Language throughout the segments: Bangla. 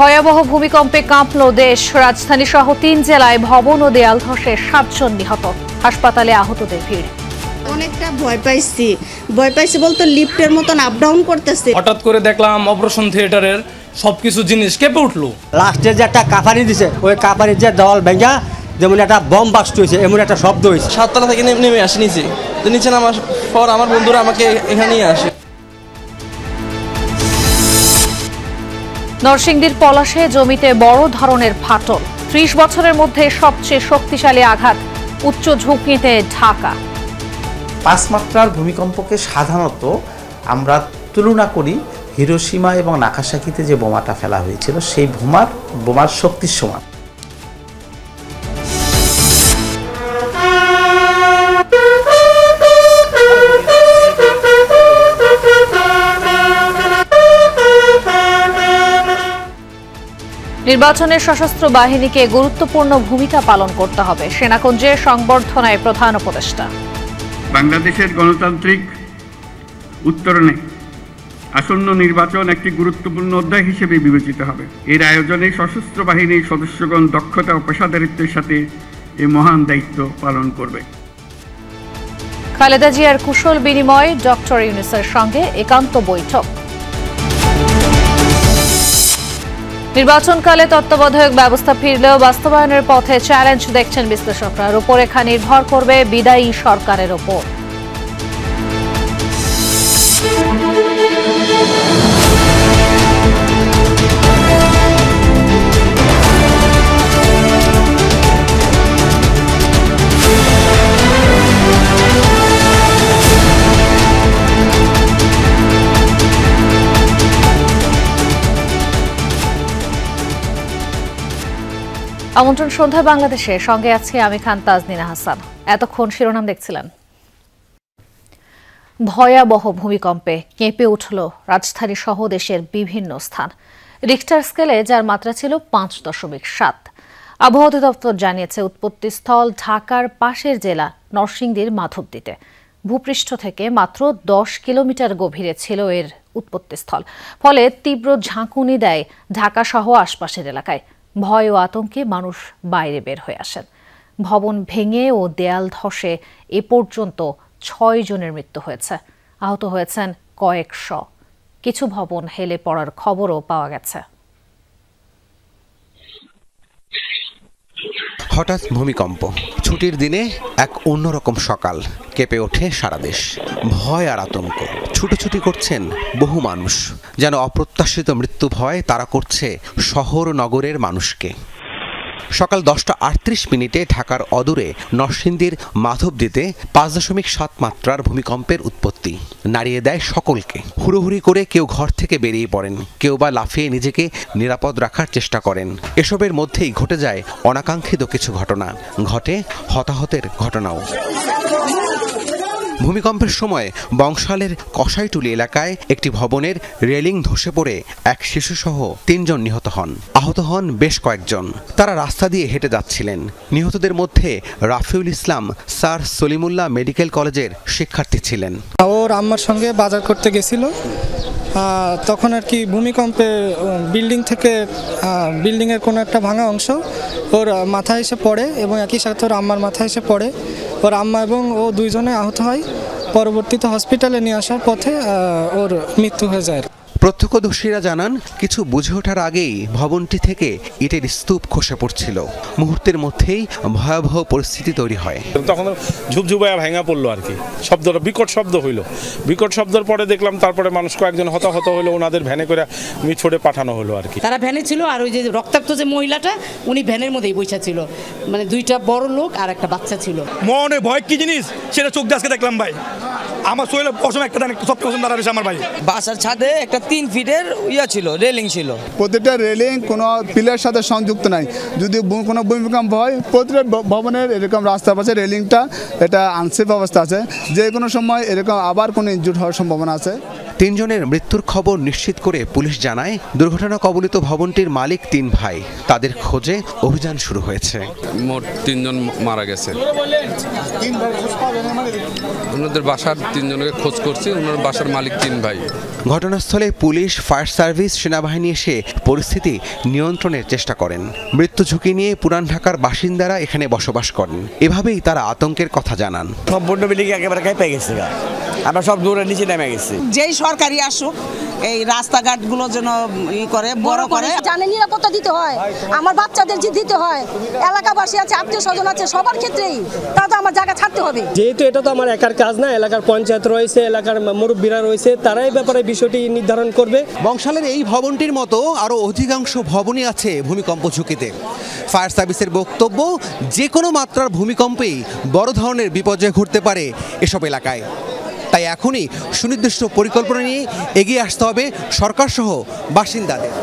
ভয়াবহ ভূমিকম্পে কাঁপল দেশ। রাজধানী সহ ৩ জেলায় ভবন ও দেয়াল ধসে ৭ জন নিহত। হাসপাতালে আহতদের ভিড়। অনেকটা ভয় পাইছি বলতে লিফটের মতন আপ ডাউন করতেছে। হঠাৎ করে দেখলাম অপারেশন থিয়েটারের সবকিছু জিনিস কেঁপে উঠলো। লাস্টে যে একটা কাঁপানি দিছে, ওই কাঁপানির যে দেওয়াল ভেঙা যেমন একটা বম বাস্ট হয়েছে এমন একটা শব্দ হয়েছে। 7 তলা থেকে নেমে আসি নিচে, তো নিচে নামার পর আমার বন্ধুরা আমাকে এখানে নিয়ে আসে। নরসিংদীর পলাশে জমিতে বড় ধরনের ফাটল। ৩০ বছরের মধ্যে সবচেয়ে শক্তিশালী আঘাত। উচ্চ ঝুঁকিতে ঢাকা। 5 মাত্রার ভূমিকম্পকে সাধারণত আমরা তুলনা করি হিরোশিমা এবং নাগাসাকিতে যে বোমাটা ফেলা হয়েছিল সেই বোমার শক্তির সমান। নির্বাচনে সশস্ত্র বাহিনীকে গুরুত্বপূর্ণ ভূমিকা পালন করতে হবে। সেনাকুঞ্জের সংবর্ধনায় প্রধান উপদেষ্টা। বাংলাদেশের গণতান্ত্রিক উত্তরণে আসন্ন নির্বাচন একটি গুরুত্বপূর্ণ অধ্যায় হিসেবে বিবেচিত হবে। এর আয়োজনে সশস্ত্র বাহিনীর সদস্যগণ দক্ষতা ও পেশাদারিত্বের সাথে এই মহান দায়িত্ব পালন করবে। খালেদা জিয়ার কুশল বিনিময়। ডক্টর ইউনূসের সঙ্গে একান্ত বৈঠক। নির্বাচনকালে তত্ত্বাবধায়ক ব্যবস্থা ফিরলেও বাস্তবায়নের পথে চ্যালেঞ্জ দেখছেন বিশ্লেষকরা। রূপরেখা নির্ভর করবে বিদায়ী সরকারের ওপর। আমন্ত্রণ সন্ধ্যা বাংলাদেশে, সঙ্গে আছি আমি খান তাজনিনা হাসান। এতক্ষণ শিরোনাম দেখছিলেন। ভয়াবহ ভূমিকম্পে কেঁপে উঠল রাজধানী সহ দেশের বিভিন্ন স্থান। রিক্টার স্কেলে যার মাত্রা ছিল 5.7। আবহাওয়া অধিদপ্তর জানিয়েছে উৎপত্তিস্থল ঢাকার পাশের জেলা নরসিংদীর মাধবদীতে। ভূপৃষ্ঠ থেকে মাত্র 10 কিলোমিটার গভীরে ছিল এর উৎপত্তিস্থল। ফলে তীব্র ঝাঁকুনি দেয় ঢাকা সহ আশপাশের এলাকায়। ভয় ও আতঙ্কে মানুষ বাইরে বের হয়ে আসেন। ভবন ভেঙে ও দেয়াল ধসে এ পর্যন্ত 6 জনের মৃত্যু হয়েছে। আহত হয়েছেন কয়েকশ। কিছু ভবন হেলে পড়ার খবরও পাওয়া গেছে। হঠাৎ ভূমিকম্প, ছুটির দিনে এক অন্যরকম সকাল। কেঁপে ওঠে সারা দেশ। ভয় আর আতঙ্ক। ছুটোছুটি করছেন বহু মানুষ। যেন অপ্রত্যাশিত মৃত্যু ভয় তারা করছে শহর নগরের মানুষকে। সকাল 10:38 ঢাকার অদূরে নরসিংদীর মাধবদীতে 5.7 মাত্রার ভূমিকম্পের উৎপত্তি। নাড়িয়ে দেয় সকলকে। হুড়োহুড়ি করে কেউ ঘর থেকে বেরিয়ে পড়েন, কেউ বা লাফিয়ে নিজেকে নিরাপদ রাখার চেষ্টা করেন। এসবের মধ্যেই ঘটে যায় অনাকাঙ্ক্ষিত কিছু ঘটনা। ঘটে হতাহতের ঘটনাও। ভূমিকম্পের সময় বংশালের কসাইটুলি এলাকায় একটি ভবনের রেলিং ধসে পড়ে এক শিশুসহ 3 জন নিহত হন। আহত হন বেশ কয়েকজন। তারা রাস্তা দিয়ে হেঁটে যাচ্ছিলেন। নিহতদের মধ্যে রাফিউল ইসলাম স্যার সলিমুল্লাহ মেডিকেল কলেজের শিক্ষার্থী ছিলেন। ওর আম্মার সঙ্গে বাজার করতে গেছিল, তখন আর কি ভূমিকম্পে বিল্ডিংয়ের কোনো একটা ভাঙা অংশ ওর মাথায় এসে পড়ে এবং একই সাথে ওর আম্মার মাথায় এসে পড়ে। ওর আম্মা এবং ও 2 জনে আহত হয়। পরবর্তীতে হসপিটালে নিয়ে আসার পথে ওর মৃত্যু হয়ে যায়। প্রত্যক্ষদর্শীরা জানান, কিছু বুঝে ওঠার আগেই ভবনটি থেকে ইটের স্তূপ খসে পড়ছিল। মুহূর্তের মধ্যেই ভয়াবহ পরিস্থিতি তৈরি হয়। তখন ঝুপঝুপায়া ভাঙা পড়লো আর কি, শব্দটা বিকট শব্দ হইল। বিকট শব্দের পরে দেখলাম তারপরে মানুষ কয়েকজন হতাহত হলো, ওনাদের ভ্যানে করে মিছড়ে পাঠানো হলো আর কি। তারা ভ্যানে ছিল, আর ওই যে রক্তাক্ত যে মহিলাটা উনি ভ্যানের মধ্যেই বসে ছিল। মানে 2টা বড় লোক আর একটা বাচ্চা ছিল। মনে ভয় কি জিনিস সেটা চোখ দিয়ে আজকে দেখলাম ভাই। আমার শরীরে প্রথম একটা সব পছন্দ দাঁড়া রয়েছে আমার ভাই। বাসার ছাদে একটা 3 ফিটের ছিল, রেলিং ছিল। প্রতিটা রেলিং কোনো পিলার সাথে সংযুক্ত নাই। যদি কোনো ভূমিকম্প হয় প্রতিটা ভবনের এরকম রাস্তার পাশে রেলিংটা এটা আনসেফ অবস্থা আছে। যে কোনো সময় এরকম আবার কোনো ইনজুর হওয়ার সম্ভাবনা আছে। 3 জনের মৃত্যুর খবর নিশ্চিত করে পুলিশ জানায় দুর্ঘটনা কবলিত ভবনটির মালিক 3 ভাই। তাদের খোঁজে অভিযান শুরু হয়েছে। মোট 3 জন মারা গেছে। ওনাদের বাসার 3 জনকে খোঁজ করছি, ওনার বাসার মালিক 3 ভাই। ঘটনাস্থলে পুলিশ, ফায়ার সার্ভিস, সেনাবাহিনী এসে পরিস্থিতি নিয়ন্ত্রণের চেষ্টা করেন। মৃত্যু ঝুঁকি নিয়ে পুরান ঢাকার বাসিন্দারা এখানে বসবাস করেন। এভাবেই তারা আতঙ্কের কথা জানান। সম্পূর্ণ বিল্ডিং একেবারে কাঁপে গেছে, আমরা সব দূরে নিচে নেমে গেছি। যেই সরকারি আসুক এই রাস্তাঘাটগুলো যেন করে বড় করে, জানে নিরাপত্তা দিতে হয়, আমার বাচ্চাদের যে দিতে হয়, এলাকাবাসী আছে, আত্মীয় স্বজন আছে, সবার ক্ষেত্রেই তা তো আমার জায়গা ছাড়তে হবে। যেহেতু এটা তো আমার একার কাজ না, এলাকার পঞ্চায়েত রয়েছে, এলাকার মুরব্বীরা রয়েছে, তারাই ব্যাপারে বিষয়টি নির্ধারণ করবে। বংশালের এই ভবনটির মতো আরও অধিকাংশ ভবনই আছে ভূমিকম্প ঝুঁকিতে। ফায়ার সার্ভিসের বক্তব্য, যে কোনো মাত্রার ভূমিকম্পেই বড় ধরনের বিপর্যয় ঘটতে পারে এসব এলাকায়। তাই এখনই সুনির্দিষ্ট পরিকল্পনা নিয়ে এগিয়ে আসতে হবে সরকারসহ বাসিন্দাদের।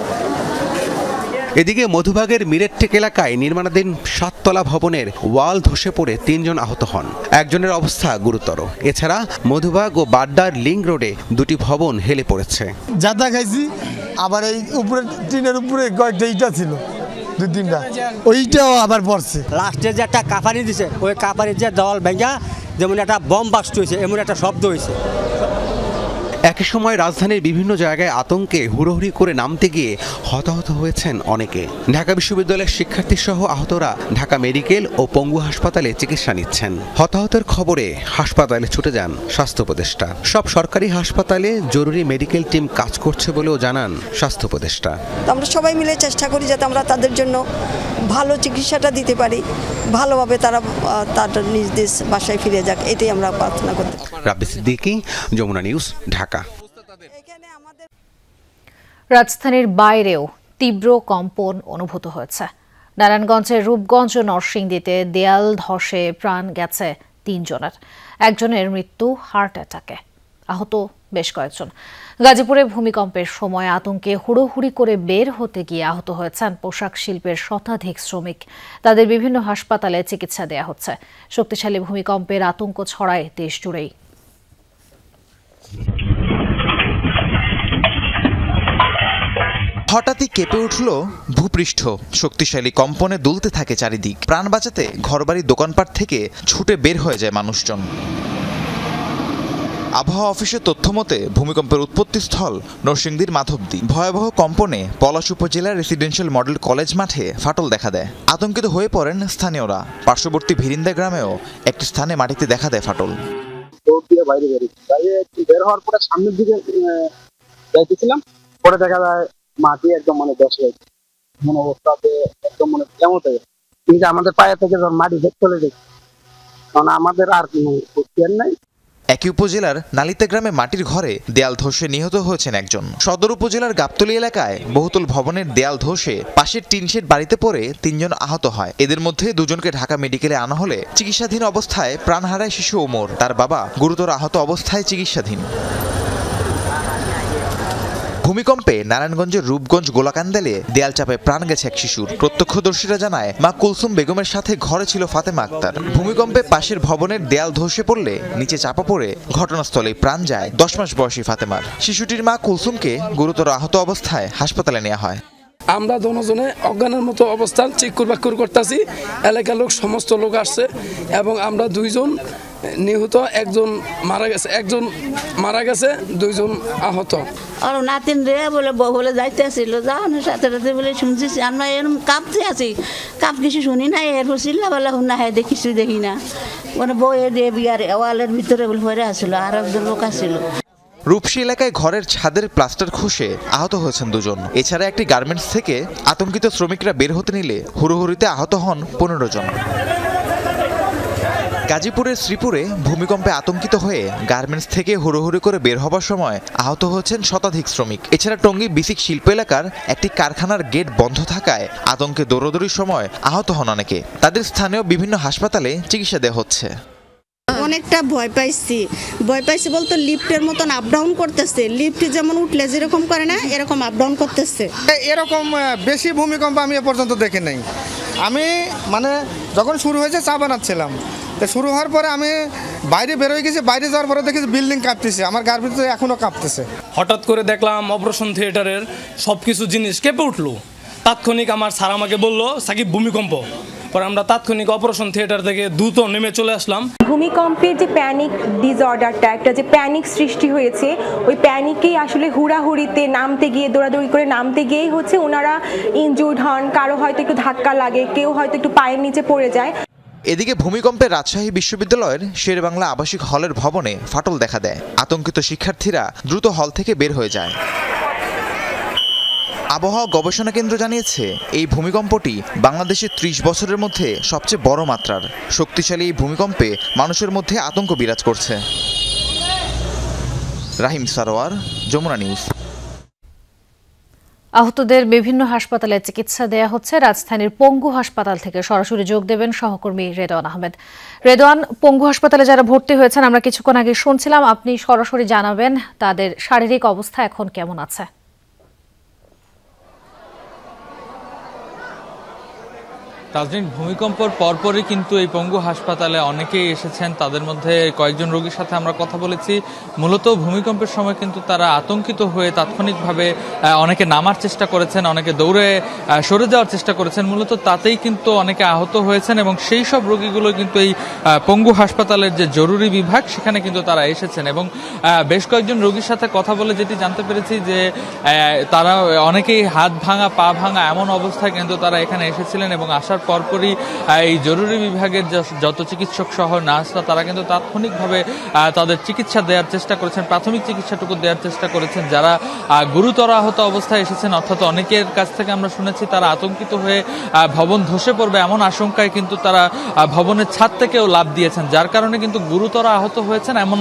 এদিকে মধুবাগের মিরেটটেক এলাকায় নির্মাণাধীন 7 তলা ভবনের ওয়াল ধসে পড়ে 3 জন আহত হন। একজনের অবস্থা গুরুতর। এছাড়া মধুবাগ ও বাড্ডার লিংক রোডে 2টি ভবন হেলে পড়েছে। যাতা খাইছি, আবার এই উপরে টিনের উপরে কয়েকটা ইটা ছিল, 2-3টা, ওইটাও আবার পড়ছে। লাস্টে যে একটা কাফারি দিছে, ওই কাফারির যে দেওয়াল ভেঙা যেমন একটা বম্ব বাস্ট হয়েছে, এমন একটা শব্দ হয়েছে। একই সময় রাজধানীর বিভিন্ন জায়গায় আতঙ্কে হুড়োহুড়ি করে নামতে গিয়ে হতাহত হয়েছেন অনেকে। ঢাকা বিশ্ববিদ্যালয়ের শিক্ষার্থী সহ আহতরা ঢাকা মেডিকেল ও পঙ্গু হাসপাতালে চিকিৎসা নিচ্ছেন। হতাহতের খবরে হাসপাতালে ছুটে যান স্বাস্থ্য উপদেষ্টা। সব সরকারি হাসপাতালে জরুরি মেডিকেল টিম কাজ করছে বলেও জানান স্বাস্থ্য উপদেষ্টা। আমরা সবাই মিলে চেষ্টা করি যাতে আমরা তাদের জন্য ভালো চিকিৎসাটা দিতে পারি, ভালোভাবে তারা তাদের নিজ দেশ বাসায় ফিরে যাক, এটাই আমরা প্রার্থনা করতে পারি। রাব্বি সিদ্দিকী, যমুনা নিউজ, ঢাকা। রাজধানীর বাইরেও তীব্র কম্পন অনুভূত হয়েছে। নারায়ণগঞ্জের রূপগঞ্জ ও নরসিংদীতে দেয়াল ধসে প্রাণ গেছে 3 জনের। একজনের মৃত্যু হার্ট অ্যাটাকে, আহত বেশ কয়েকজন। গাজীপুরে ভূমিকম্পের সময় আতঙ্কে হুড়োহুড়ি করে বের হতে গিয়ে আহত হয়েছেন পোশাক শিল্পের শতাধিক শ্রমিক। তাদের বিভিন্ন হাসপাতালে চিকিৎসা দেয়া হচ্ছে। শক্তিশালী ভূমিকম্পের আতঙ্ক ছড়ায় দেশ জুড়েই। হঠাৎই কেঁপে উঠল ভূপৃষ্ঠ। শক্তিশালী কম্পনে দুলতে থাকে চারিদিক। প্রাণ বাঁচাতে ঘরবাড়ি, দোকানপাট থেকে ছুটে বের হয়ে যায় মানুষজন। আবহাওয়া অফিসের তথ্য মতে ভূমিকম্পের উৎপত্তিস্থল নরসিংদীর মাধবদী। ভয়াবহ কম্পনে পলাশ উপজেলার রেসিডেন্সিয়াল মডেল কলেজ মাঠে ফাটল দেখা দেয়। আতঙ্কিত হয়ে পড়েন স্থানীয়রা। পার্শ্ববর্তী ভিরিন্দা গ্রামেও একটি স্থানে মাটিতে দেখা দেয় ফাটল। বের হওয়ার পরে সামনের দিকে যাইতেছিলাম, পরে দেখা যায় মাটি একদম ধসে গেছে, মনে অবস্থাতে একদম কেমন হয়ে গেছে। কিন্তু আমাদের পায়ে থেকে যখন মাটি চলে গেছে, কারণ আমাদের আর কোনো প্রক্রিয়া নাই। একই উপজেলার নালিতা গ্রামে মাটির ঘরে দেয়াল ধসে নিহত হয়েছেন একজন। সদর উপজেলার গাবতলী এলাকায় বহুতল ভবনের দেয়াল ধসে পাশের টিনশেড বাড়িতে পড়ে 3 জন আহত হয়। এদের মধ্যে 2 জনকে ঢাকা মেডিকেলে আনা হলে চিকিৎসাধীন অবস্থায় প্রাণ হারায় শিশু ওমর। তার বাবা গুরুতর আহত অবস্থায় চিকিৎসাধীন। ভূমিকম্পে নারায়ণগঞ্জের রূপগঞ্জ গোলাকান্দালে দেয়াল চাপে প্রাণ গেছে এক শিশুর। প্রত্যক্ষদর্শীরা জানায় মা কুলসুম বেগমের সাথে ঘরে ছিল ফাতেমা আক্তার। ভূমিকম্পে পাশের ভবনের দেয়াল ধসে পড়লে নিচে চাপা পড়ে ঘটনাস্থলে প্রাণ যায় 10 মাস বয়সী ফাতেমার। শিশুটির মা কুলসুমকে গুরুতর আহত অবস্থায় হাসপাতালে নেওয়া হয়। আমরা দুজনে অজ্ঞানের মতো অবস্থান চিকুর বাকুর করতেছি। এলাকার লোক, সমস্ত লোক আসছে এবং আমরা 2 জন নিহত, একজন মারা গেছে, 2 জন আহত। আর নাতিন রে বলে যাইতে আসছিল, যাওয়ানোর সাথে সাথে বলে শুনছি আমরা এরকম কাঁপতে আছি, কিছু শুনি না। এরপর চিল্লাবেলা শুন না, হ্যাঁ দেখিস দেখি না, বইয়ে দিয়ে বিয়ার ওয়ালের ভিতরে ভরে আসছিল, আর একজন লোক আসছিল। রূপসী এলাকায় ঘরের ছাদের প্লাস্টার খসে আহত হয়েছেন 2 জন। এছাড়া একটি গার্মেন্টস থেকে আতঙ্কিত শ্রমিকরা বের হতে নিলে হুড়োহুড়িতে আহত হন 15 জন। গাজীপুরের শ্রীপুরে ভূমিকম্পে আতঙ্কিত হয়ে গার্মেন্টস থেকে হুড়োহুড়ি করে বের হবার সময় আহত হয়েছেন শতাধিক শ্রমিক। এছাড়া টঙ্গী বিসিক শিল্প এলাকার একটি কারখানার গেট বন্ধ থাকায় আতঙ্কে দৌড়াদৌড়ির সময় আহত হন অনেকে। তাদের স্থানীয় বিভিন্ন হাসপাতালে চিকিৎসা দেওয়া হচ্ছে। অনেকটা ভয় পাইছি বলতে লিফটের মতন আপ ডাউন করতেছে। লিফট যেমন উঠলে যেরকম করে না, এরকম আপ ডাউন করতেছে। এরকম বেশি ভূমিকম্প আমি এ পর্যন্ত দেখি নাই। আমি যখন শুরু হয়েছে চা বানাচ্ছিলাম, তো শুরু হওয়ার পরে আমি বাইরে বের হয়ে গেছে, বাইরে যাওয়ার পরে দেখেছি বিল্ডিং কাঁপতেছে, আমার গার ভিতরে এখনো কাঁপতেছে। হঠাৎ করে দেখলাম অপারেশন থিয়েটারের সব কিছু জিনিস কেঁপে উঠলো। তাৎক্ষণিক আমার স্যার আমাকে বলল সাকিব ভূমিকম্প। পরে আমরা তাৎক্ষণিক অপারেশন থিয়েটার থেকে দ্রুত নেমে চলে আসলাম। ভূমিকম্পের যে প্যানিক ডিসঅর্ডারটা, একটা যে প্যানিক সৃষ্টি হয়েছে, ওই প্যানিকেই আসলে হুড়াহুড়িতে নামতে গিয়ে, দৌড়াদৌড়ি করে নামতে গিয়েই হচ্ছে ওনারা ইনজুর্ড হন। কারো হয়তো একটু ধাক্কা লাগে, কেউ হয়তো একটু পায়ের নিচে পড়ে যায়। এদিকে ভূমিকম্পে রাজশাহী বিশ্ববিদ্যালয়ের শেরেবাংলা আবাসিক হলের ভবনে ফাটল দেখা দেয়। আতঙ্কিত শিক্ষার্থীরা দ্রুত হল থেকে বের হয়ে যায়। আবহাওয়া গবেষণা কেন্দ্র জানিয়েছে এই ভূমিকম্পটি বাংলাদেশের ৩০ বছরের মধ্যে সবচেয়ে বড় মাত্রার। শক্তিশালী এই ভূমিকম্পে মানুষের মধ্যে আতঙ্ক বিরাজ করছে। রাহিম সারোয়ার, যমুনা নিউজ। আহতদের বিভিন্ন হাসপাতালে চিকিৎসা দেয়া হচ্ছে। রাজধানীর পঙ্গু হাসপাতাল থেকে সরাসরি যোগ দেবেন সহকর্মী রেদওয়ান আহমেদ। রেদওয়ান, পঙ্গু হাসপাতালে যারা ভর্তি হয়েছেন আমরা কিছুক্ষণ আগে শুনছিলাম, আপনি সরাসরি জানাবেন তাদের শারীরিক অবস্থা এখন কেমন আছে? তাজরিন, ভূমিকম্পের পরপরই কিন্তু এই পঙ্গু হাসপাতালে অনেকেই এসেছেন। তাদের মধ্যে কয়েকজন রোগীর সাথে আমরা কথা বলেছি। মূলত ভূমিকম্পের সময় কিন্তু তারা আতঙ্কিত হয়ে তাৎক্ষণিকভাবে অনেকে নামার চেষ্টা করেছেন, অনেকে দৌড়ে সরে যাওয়ার চেষ্টা করেছেন। মূলত তাতেই কিন্তু অনেকে আহত হয়েছেন এবং সেই সব রোগীগুলো কিন্তু এই পঙ্গু হাসপাতালের যে জরুরি বিভাগ সেখানে কিন্তু তারা এসেছেন। এবং বেশ কয়েকজন রোগীর সাথে কথা বলে যেটি জানতে পেরেছি যে তারা অনেকেই হাত ভাঙা, পা ভাঙা এমন অবস্থায় কিন্তু তারা এখানে এসেছিলেন এবং আসার পরপরই এই জরুরি বিভাগের যত চিকিৎসক সহ নার্সরা তারা কিন্তু তাৎক্ষণিকভাবে তাদের চিকিৎসা দেওয়ার চেষ্টা করেছেন, প্রাথমিক চিকিৎসাটুকু দেওয়ার চেষ্টা করেছেন। যারা গুরুতর আহত অবস্থায় এসেছেন, অর্থাৎ অনেকের কাছ থেকে আমরা শুনেছি তারা আতঙ্কিত হয়ে ভবন ধসে পড়বে এমন আশঙ্কায় কিন্তু তারা ভবনের ছাদ থেকেও লাফ দিয়েছেন, যার কারণে কিন্তু গুরুতর আহত হয়েছেন। এমন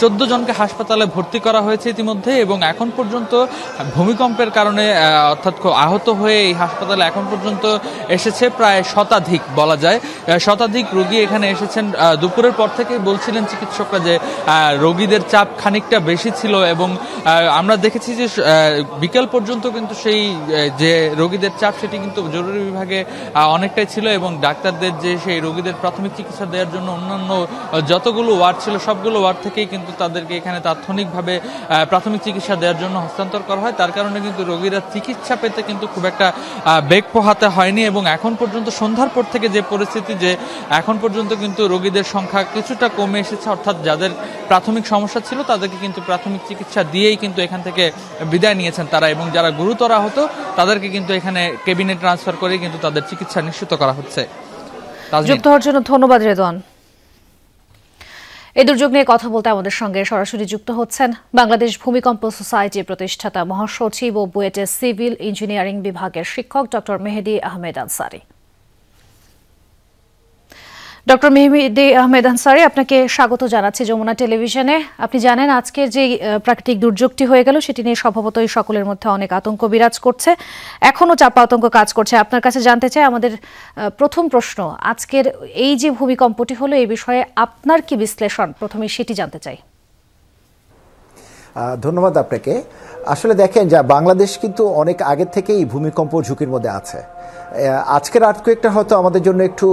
14 জনকে হাসপাতালে ভর্তি করা হয়েছে ইতিমধ্যে এবং এখন পর্যন্ত ভূমিকম্পের কারণে অর্থাৎ আহত হয়ে এই হাসপাতালে এখন পর্যন্ত এসেছে প্রায় শতাধিক, বলা যায় শতাধিক রোগী এখানে এসেছেন। দুপুরের পর থেকেই বলছিলেন চিকিৎসকরা যে রোগীদের চাপ খানিকটা বেশি ছিল এবং আমরা দেখেছি যে বিকেল পর্যন্ত কিন্তু সেই যে রোগীদের চাপ সেটি কিন্তু জরুরি বিভাগে অনেকটাই ছিল এবং ডাক্তারদের যে সেই রোগীদের প্রাথমিক চিকিৎসা দেওয়ার জন্য অন্যান্য যতগুলো ওয়ার্ড ছিল সবগুলো ওয়ার্ড থেকেই কিন্তু তাদেরকে এখানে তাৎক্ষণিকভাবে প্রাথমিক চিকিৎসা দেওয়ার জন্য হস্তান্তর করা হয়। তার কারণে কিন্তু রোগীরা চিকিৎসা পেতে কিন্তু খুব একটা বেগ পোহাতে হয়নি এবং এখন পর্যন্ত সন্ধ্যার পর থেকে যে পরিস্থিতি, যে এখন পর্যন্ত কিন্তু রোগীদের সংখ্যা কিছুটা কমে এসেছে, অর্থাৎ যাদের প্রাথমিক সমস্যা ছিল তাদেরকে কিন্তু প্রাথমিক চিকিৎসা দিয়েই কিন্তু এখান থেকে বিদায় নিয়েছেন তারা এবং যারা গুরুতর আহত তাদেরকে কিন্তু এখানে কেবিনে ট্রান্সফার করে কিন্তু তাদের চিকিৎসা নিশ্চিত করা হচ্ছে। যুক্ত হওয়ার জন্য ধন্যবাদ রেদওয়ান। এই দুর্যোগ নিয়ে কথা বলতে আমাদের সঙ্গে সরাসরি যুক্ত হচ্ছেন বাংলাদেশ ভূমিকম্প সোসাইটির প্রতিষ্ঠাতা মহাসচিব ও বুয়েটের সিভিল ইঞ্জিনিয়ারিং বিভাগের শিক্ষক ডক্টর মেহেদী আহমেদ আনসারী। ডক্টর মেহেদী আহমেদ আনসারী, আপনাকে স্বাগত জানাচ্ছি যমুনা টেলিভিশনে। আপনি জানেন আজকের যে প্রাকৃতিক দুর্যোগটি হয়ে গেল সেটি নিয়ে স্বভাবতই সকলের মধ্যে অনেক আতঙ্ক বিরাজ করছে, এখনও চাপা আতঙ্ক কাজ করছে। আপনার কাছে জানতে চাই, আমাদের প্রথম প্রশ্ন, আজকের এই যে ভূমিকম্পটি হলো এই বিষয়ে আপনার কি বিশ্লেষণ, প্রথমে সেটি জানতে চাই। ধন্যবাদ আপনাকে। আসলে দেখেন, যা বাংলাদেশ কিন্তু অনেক আগের থেকেই ভূমিকম্প ঝুঁকির মধ্যে আছে। আজকের আর্থকুয়েকটা হয়তো আমাদের জন্য একটু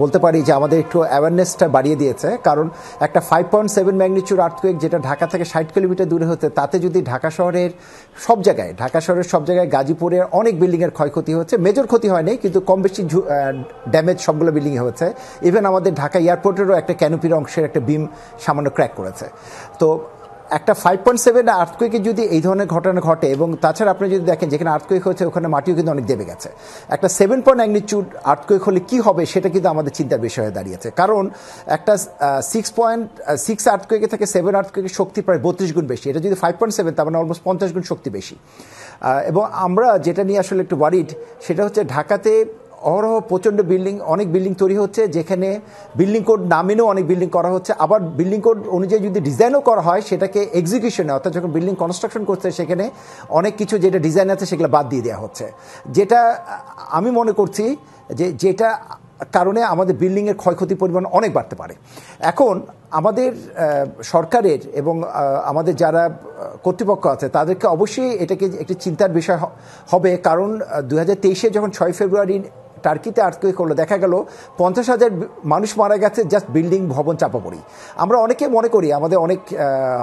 বলতে পারি যে আমাদের একটু অ্যাওয়ারনেসটা বাড়িয়ে দিয়েছে, কারণ একটা 5.7 ম্যাগনিটিউড আর্থকুয়েক যেটা ঢাকা থেকে 60 কিলোমিটার দূরে হতে, তাতে যদি ঢাকা শহরের সব জায়গায় গাজীপুরের অনেক বিল্ডিংয়ের ক্ষয়ক্ষতি হচ্ছে, মেজর ক্ষতি হয়নি কিন্তু কম বেশি ড্যামেজ সবগুলো বিল্ডিংয়ে হচ্ছে। ইভেন আমাদের ঢাকা এয়ারপোর্টেরও একটা ক্যানোপির অংশের একটা বিম সামান্য ক্র্যাক করেছে। তো একটা 5.7 আর্থকুয়েকে যদি এই ধরনের ঘটনা ঘটে, এবং তাছাড়া আপনি যদি দেখেন যেখানে আর্থকুয়েক হচ্ছে ওখানে মাটিও কিন্তু অনেক দেবে গেছে, একটা 7 ম্যাগনিটিউড আর্থকুয়েক হলে কি হবে সেটা কিন্তু আমাদের চিন্তার বিষয় হয়ে দাঁড়িয়েছে। কারণ একটা 6.6 আর্থকুয়েকে থেকে 7 আর্থকুয়েকের শক্তি প্রায় 32 গুণ বেশি। এটা যদি 5.7 তার মানে অলমোস্ট 50 গুণ শক্তি বেশি। এবং আমরা যেটা নিয়ে আসলে একটু ওয়ারিড সেটা হচ্ছে ঢাকাতে অহরহ প্রচণ্ড অনেক বিল্ডিং তৈরি হচ্ছে, যেখানে বিল্ডিং কোড না মেনেও অনেক বিল্ডিং করা হচ্ছে। আবার বিল্ডিং কোড অনুযায়ী যদি ডিজাইনও করা হয় সেটাকে এক্সিকিউশনে, অর্থাৎ যখন বিল্ডিং কনস্ট্রাকশন করছে সেখানে অনেক কিছু যেটা ডিজাইন আছে সেগুলো বাদ দিয়ে দেওয়া হচ্ছে, যেটা আমি মনে করছি যেটা কারণে আমাদের বিল্ডিংয়ের ক্ষয়ক্ষতির পরিমাণ অনেক বাড়তে পারে। এখন আমাদের সরকারের এবং আমাদের যারা কর্তৃপক্ষ আছে তাদেরকে অবশ্যই এটাকে একটি চিন্তার বিষয় হবে, কারণ 2023-এ যখন 6 ফেব্রুয়ারি টার্কিতে আর্থকুয়েক হলো, দেখা গেল 50,000 মানুষ মারা গেছে জাস্ট বিল্ডিং ভবন চাপা পড়ি। আমরা অনেকে মনে করি, আমাদের অনেক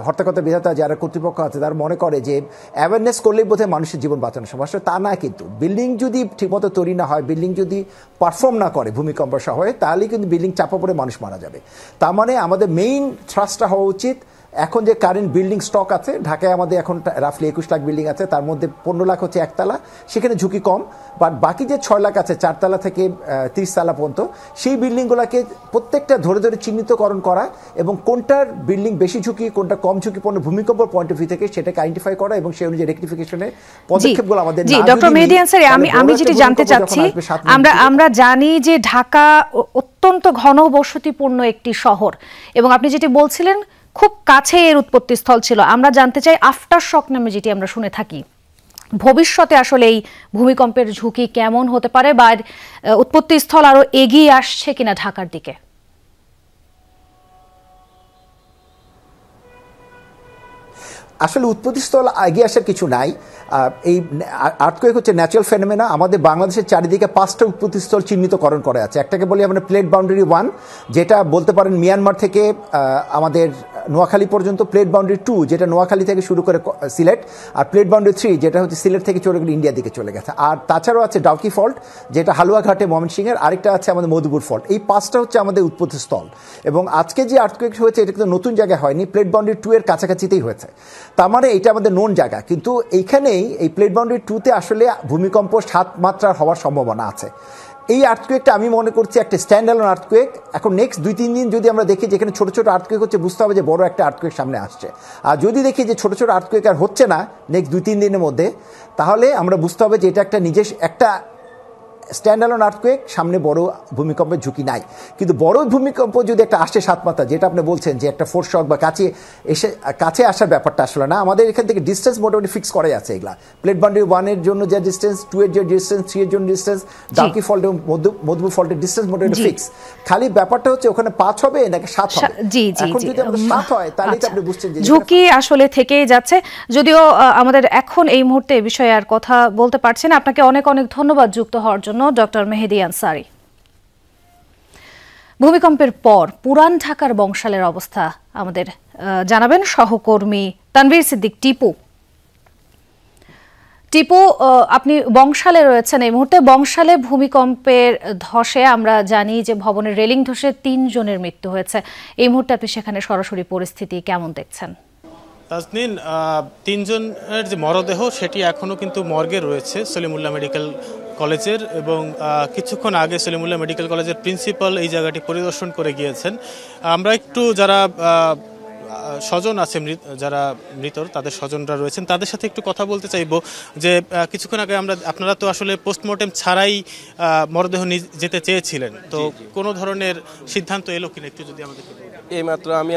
হর্তাকর্তা বিধাতা যারা কর্তৃপক্ষ আছে তারা মনে করে যে অ্যাওয়ারনেস করলেই বোধহয় মানুষের জীবন বাঁচানো সম্ভব। আসলে তা না, কিন্তু বিল্ডিং যদি ঠিকমতো তৈরি না হয়, বিল্ডিং যদি পারফর্ম না করে ভূমিকম্প সহায়ে, তাহলে কিন্তু বিল্ডিং চাপা পড়ে মানুষ মারা যাবে। তার মানে আমাদের মেইন থ্রাস্টটা হওয়া উচিত এখন যে কারেন্ট বিল্ডিং স্টক আছে ঢাকায় আমাদের এখন রাফলি 21 লাখ বিল্ডিং আছে, তার মধ্যে 15 লাখ হচ্ছে একতলা, সেখানে ঝুঁকি কম। বাট বাকি যে 6 লাখ আছে 4 তলা থেকে 30 তলা পর্যন্ত, সেই বিল্ডিংগুলোকে প্রত্যেকটা ধরে ধরে চিহ্নিতকরণ করা এবং কোনটার বিল্ডিং বেশি ঝুঁকি কোনটা কম ঝুঁকিপূর্ণ ভূমিকম্প পয়েন্ট অফ ভিউ থেকে সেটাকে আইডেন্টিফাই করা এবং সেই অনুযায়ী রেকটিফিকেশনের পদক্ষেপগুলো আমাদের। জি ডক্টর মেহেদী আনসারী, আমি যেটা জানতে চাচ্ছি, আমরা জানি যে ঢাকা অত্যন্ত ঘনবসতিপূর্ণ একটি শহর এবং আপনি যেটি বলছিলেন খুব কাছে এর উৎপত্তিস্থল ছিল। আমরা জানতে চাই আফটার শক নামে যেটি আমরা শুনে থাকি, ভবিষ্যতে আসলে এই ভূমিকম্পের ঝুঁকি কেমন হতে পারে বা উৎপত্তিস্থল আরো এগিয়ে আসছে কিনা ঢাকার দিকে? আসলে উৎপত্তিস্থল এগিয়ে আসার কিছু নাই। এই আর্থকুয়েক হচ্ছে ন্যাচারাল ফেনোমেনা। আমাদের বাংলাদেশের চারিদিকে 5টা উৎপত্তিস্থল চিহ্নিতকরণ করা আছে। একটাকে বলি আমরা প্লেট বাউন্ডারি 1, যেটা বলতে পারেন মিয়ানমার থেকে আমাদের নোয়াখালী পর্যন্ত, প্লেট বাউন্ডারি 2 যেটা নোয়াখালী থেকে শুরু করে সিলেট, আর প্লেট বাউন্ডারি 3 যেটা হচ্ছে সিলেট থেকে চলে গেলে ইন্ডিয়ার দিকে চলে গেছে। আর তাছাড়াও আছে ডাউকি ফল্ট যেটা হালুয়াঘাটে ময়মনসিংহের, আরেকটা আছে আমাদের মধুপুর ফল্ট। এই 5টা হচ্ছে আমাদের উৎপত্তিস্থল এবং আজকে যে আর্থকুয়েক হয়েছে এটা কিন্তু নতুন জায়গায় হয়নি, প্লেট বাউন্ডারি 2 এর কাছাকাছিতেই হয়েছে। তার মানে এটা আমাদের নোন জায়গা, কিন্তু এইখানেই এই প্লেট বাউন্ডারি 2-তে আসলে ভূমিকম্প 7 মাত্রার হওয়ার সম্ভাবনা আছে। এই আর্থকুয়েকটা আমি মনে করছি একটা স্ট্যান্ড অ্যালোন আর্থকুয়েক। এখন নেক্সট 2-3 দিন যদি আমরা দেখি যেখানে ছোট ছোট আর্থকুয়েক হচ্ছে, বুঝতে হবে যে বড় একটা আর্থকুয়েক সামনে আসছে। আর যদি দেখি যে ছোট ছোট আর্থকুয়েক আর হচ্ছে না নেক্সট 2-3 দিনের মধ্যে, তাহলে আমরা বুঝতে হবে যে এটা একটা একটা স্ট্যান্ড অ্যালোন আর্থকুয়েক, সামনে বড় ভূমিকম্পের ঝুঁকি নাই। কিন্তু বড় ভূমিকম্প যদি একটা আসে 7 মাত্রা, যেটা আপনি বলছেন যে একটা ফোর্স শক বা কাছে আসার ব্যাপারটা আসলে না, আমাদের এখান থেকে ডিস্টেন্স মোটামুটি ফিক্স করাই আছে। এগুলা প্লেট বাউন্ডারি 1 এর জন্য যে ডিস্টেন্স, 2 এর যে ডিস্টেন্স, 3 এর জন্য ডিস্টেন্স, ডাউকি ফল্ট এবং মধুপুর ফল্টের ডিস্টেন্স মোটামুটি ফিক্স। খালি ব্যাপারটা হচ্ছে ওখানে 5 হবে নাকি 7 হবে। এখন যদি আমাদের 7 হয় তাহলে আপনি বুঝছেন যে ঝুঁকি আসলে থেকেই যাচ্ছে। যদিও আমাদের এখন এই মুহূর্তে এই বিষয়ে আর কথা বলতে পারছি না। আপনাকে অনেক অনেক ধন্যবাদ যুক্ত হওয়ার জন্য ডক্টর মেহেদী আনসারী। ভূমিকম্পের পর পুরান ঢাকার বংশালের অবস্থা আমাদের জানাবেন সহকর্মী তানভীর সিদ্দিক টিপু। আপনি বংশালে রয়েছেন এই মুহূর্তে। বংশালে ভূমিকম্পের ধসে আমরা জানি যে ভবনের রেলিং ধসে 3 জনের মৃত্যু হয়েছে। এই মুহূর্তে আপনি সেখানে সরাসরি পরিস্থিতি কেমন দেখছেন? তাজনীন, 3 জনের যে মরদেহ সেটি এখনো কিন্তু মর্গে রয়েছে সলিমুল্লাহ মেডিকেল কলেজের, এবং কিছুক্ষণ আগে সলিমুল্লাহ মেডিকেল কলেজের প্রিন্সিপাল এই জায়গাটি পরিদর্শন করে গিয়েছেন। আমরা একটু যারা স্বজন আছে, যারা মৃতর তাদের স্বজনরা রয়েছেন তাদের সাথে একটু কথা বলতে চাইবো যে কিছুক্ষণ আগে আপনারা তো আসলে পোস্টমর্টেম ছাড়াই মরদেহ যেতে চেয়েছিলেন, তো কোনো ধরনের সিদ্ধান্ত এলো কিনা একটু যদি আমাদের। এইমাত্র আমি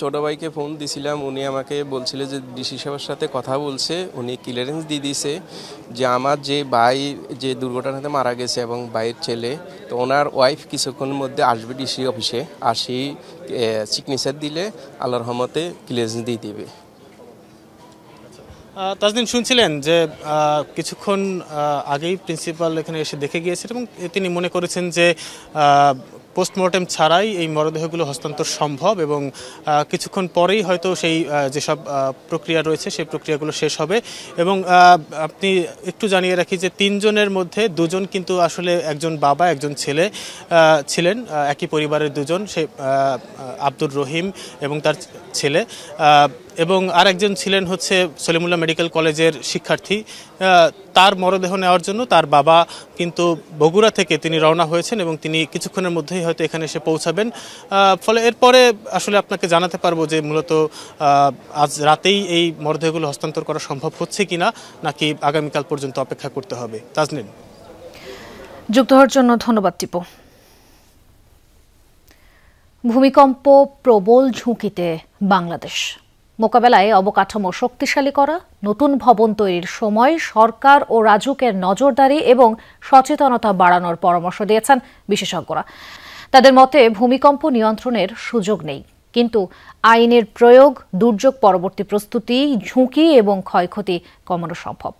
ছোট ভাইকে ফোন দিছিলাম, উনি আমাকে বলছিল যে ডিসি সাহেবের সাথে কথা বলছে, উনি ক্লিয়ারেন্স দিয়ে দিয়েছে যে আমার যে ভাই যে দুর্ঘটনাতে মারা গেছে এবং ভাইয়ের ছেলে, তো ওনার ওয়াইফ কিছুক্ষণের মধ্যে আসবে ডিসি অফিসে, আসি সিগনেচার দিলে আল্লাহর রহমতে ক্লিয়ারেন্স দিয়ে দেবে। তাজদিন, শুনছিলেন যে কিছুক্ষণ আগেই প্রিন্সিপাল এখানে এসে দেখে গিয়েছেন এবং তিনি মনে করেছেন যে পোস্টমর্টেম ছাড়াই এই মরদেহগুলো হস্তান্তর সম্ভব এবং কিছুক্ষণ পরেই হয়তো সেই যেসব প্রক্রিয়া রয়েছে সেই প্রক্রিয়াগুলো শেষ হবে। এবং আপনি একটু জানিয়ে রাখি যে 3 জনের মধ্যে 2 জন কিন্তু আসলে একজন বাবা একজন ছেলে ছিলেন, একই পরিবারের 2 জন, সে আব্দুর রহিম এবং তার ছেলে, এবং আরেকজন ছিলেন হচ্ছে সলিমুল্লাহ মেডিকেল কলেজের শিক্ষার্থী। তার মরদেহ নেওয়ার জন্য তার বাবা কিন্তু বগুড়া থেকে তিনি রওনা হয়েছেন এবং তিনি কিছুক্ষণের মধ্যেই হয়তো এখানে এসে পৌঁছাবেন। ফলে এরপরে আসলে আপনাকে জানাতে পারবো যে মূলত আজ রাতেই এই মরদেহগুলো হস্তান্তর করা সম্ভব হচ্ছে কিনা নাকি আগামীকাল পর্যন্ত অপেক্ষা করতে হবে। তাজনীন, যুক্ত হওয়ার জন্য ধন্যবাদ টিপু। ভূমিকম্প প্রবল ঝুঁকিতে বাংলাদেশ। মোকাবেলায় অবকাঠামো শক্তিশালী করা, নতুন ভবন তৈরির সময় সরকার ও রাজুকের নজরদারি এবং সচেতনতা বাড়ানোর পরামর্শ দিয়েছেন বিশেষজ্ঞরা। তাদের মতে ভূমিকম্প নিয়ন্ত্রণের সুযোগ নেই, কিন্তু আইনের প্রয়োগ, দুর্যোগ পরবর্তী প্রস্তুতি, ঝুঁকি এবং ক্ষয়ক্ষতি কমানো সম্ভব।